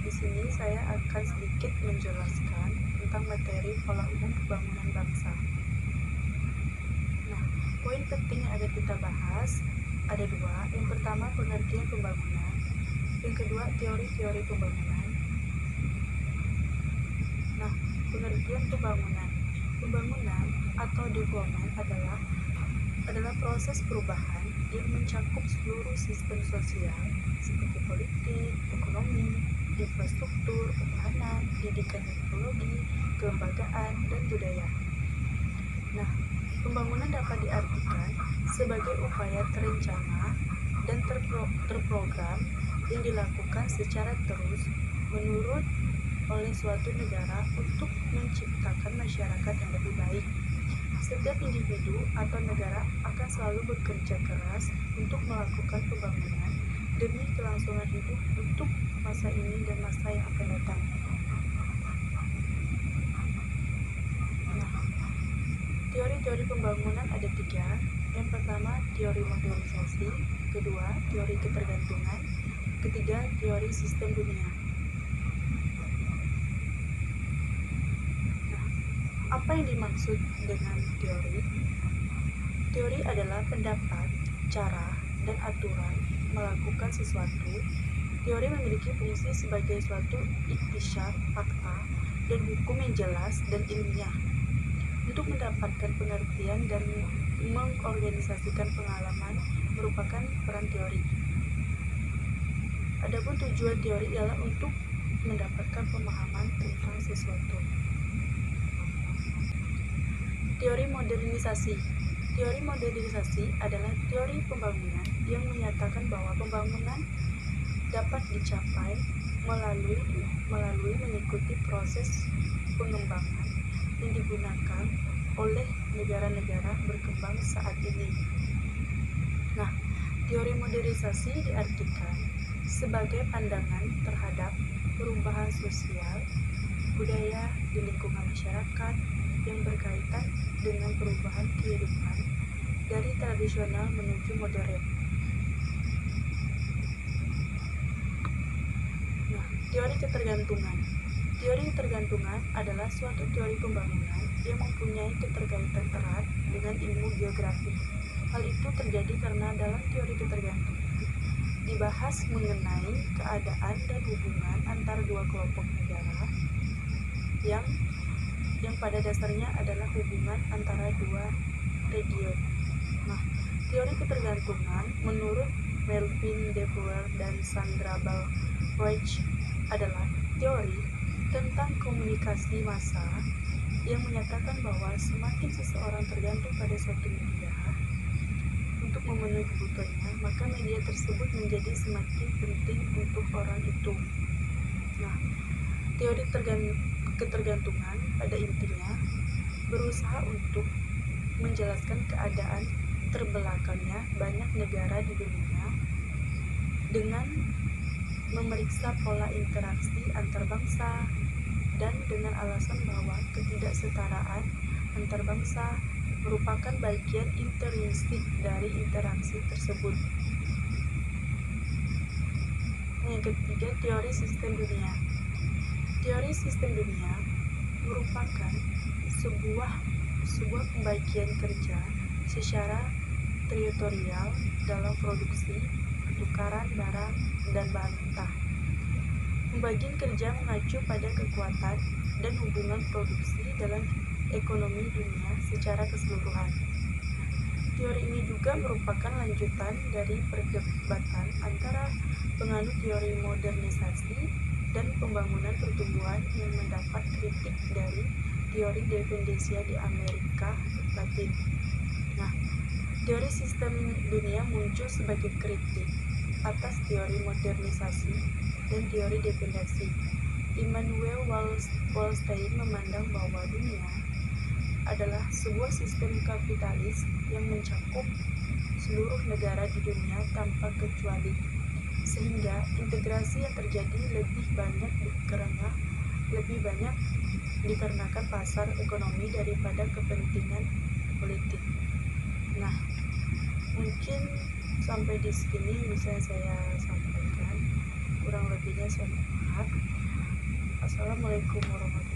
Di sini saya akan sedikit menjelaskan tentang materi pola umum pembangunan bangsa. Nah, poin penting yang akan kita bahas ada dua. Yang pertama, pengertian pembangunan. Yang kedua, teori-teori pembangunan. Nah, pengertian pembangunan. Pembangunan atau development adalah proses perubahan yang mencakup seluruh sistem sosial seperti politik, ekonomi, infrastruktur, pertahanan, pendidikan dan teknologi, kelembagaan, dan budaya. Nah, pembangunan dapat diartikan sebagai upaya terencana dan terprogram yang dilakukan secara terus menurut oleh suatu negara untuk menciptakan masyarakat yang lebih baik. Setiap individu atau negara akan selalu bekerja keras untuk melakukan pembangunan demi kelangsungan hidup untuk masa ini dan masa yang akan datang. Nah, teori-teori pembangunan ada tiga. Yang pertama, teori modernisasi. Kedua, teori ketergantungan. Ketiga, teori sistem dunia. Apa yang dimaksud dengan teori? Teori adalah pendapat, cara, dan aturan melakukan sesuatu. Teori memiliki fungsi sebagai suatu iktisyaf, fakta, dan hukum yang jelas dan ilmiah. Untuk mendapatkan pengertian dan mengorganisasikan pengalaman merupakan peran teori. Adapun tujuan teori ialah untuk mendapatkan pemahaman tentang sesuatu. Teori modernisasi. Teori modernisasi adalah teori pembangunan yang menyatakan bahwa pembangunan dapat dicapai melalui mengikuti proses pengembangan yang digunakan oleh negara-negara berkembang saat ini. Nah, teori modernisasi diartikan sebagai pandangan terhadap perubahan sosial, budaya di lingkungan masyarakat yang berkaitan dengan perubahan kehidupan dari tradisional menuju modern. Nah, teori ketergantungan. Teori ketergantungan adalah suatu teori pembangunan yang mempunyai keterkaitan erat dengan ilmu geografi. Hal itu terjadi karena dalam teori ketergantungan dibahas mengenai keadaan dan hubungan antara dua kelompok negara yang pada dasarnya adalah hubungan antara dua region. Nah, teori ketergantungan menurut Melvin Dewar dan Sandra Ball-Rogers adalah teori tentang komunikasi massa yang menyatakan bahwa semakin seseorang tergantung pada suatu media untuk memenuhi kebutuhannya, maka media tersebut menjadi semakin penting untuk orang itu. Nah, teori ketergantungan pada intinya berusaha untuk menjelaskan keadaan terbelakangnya banyak negara di dunia dengan memeriksa pola interaksi antar bangsa dan dengan alasan bahwa ketidaksetaraan antar bangsa merupakan bagian intrinsik dari interaksi tersebut. Yang ketiga, teori sistem dunia. Teori sistem dunia merupakan sebuah pembagian kerja secara teritorial dalam produksi, pertukaran barang, dan bahan mentah. Pembagian kerja mengacu pada kekuatan dan hubungan produksi dalam ekonomi dunia secara keseluruhan. Teori ini juga merupakan lanjutan dari perdebatan antara penganut teori modernisasi dan pembangunan pertumbuhan yang mendapat kritik dari teori dependensia di Amerika Latin. Nah, teori sistem dunia muncul sebagai kritik atas teori modernisasi dan teori dependensi. Immanuel Wallerstein memandang bahwa dunia adalah sebuah sistem kapitalis yang mencakup seluruh negara di dunia tanpa kecuali, sehingga integrasi yang terjadi lebih banyak dikarenakan pasar ekonomi daripada kepentingan politik. Nah, mungkin sampai di sini bisa saya sampaikan, kurang lebihnya saya mohon maaf. Wassalamualaikum warahmatullahi wabarakatuh.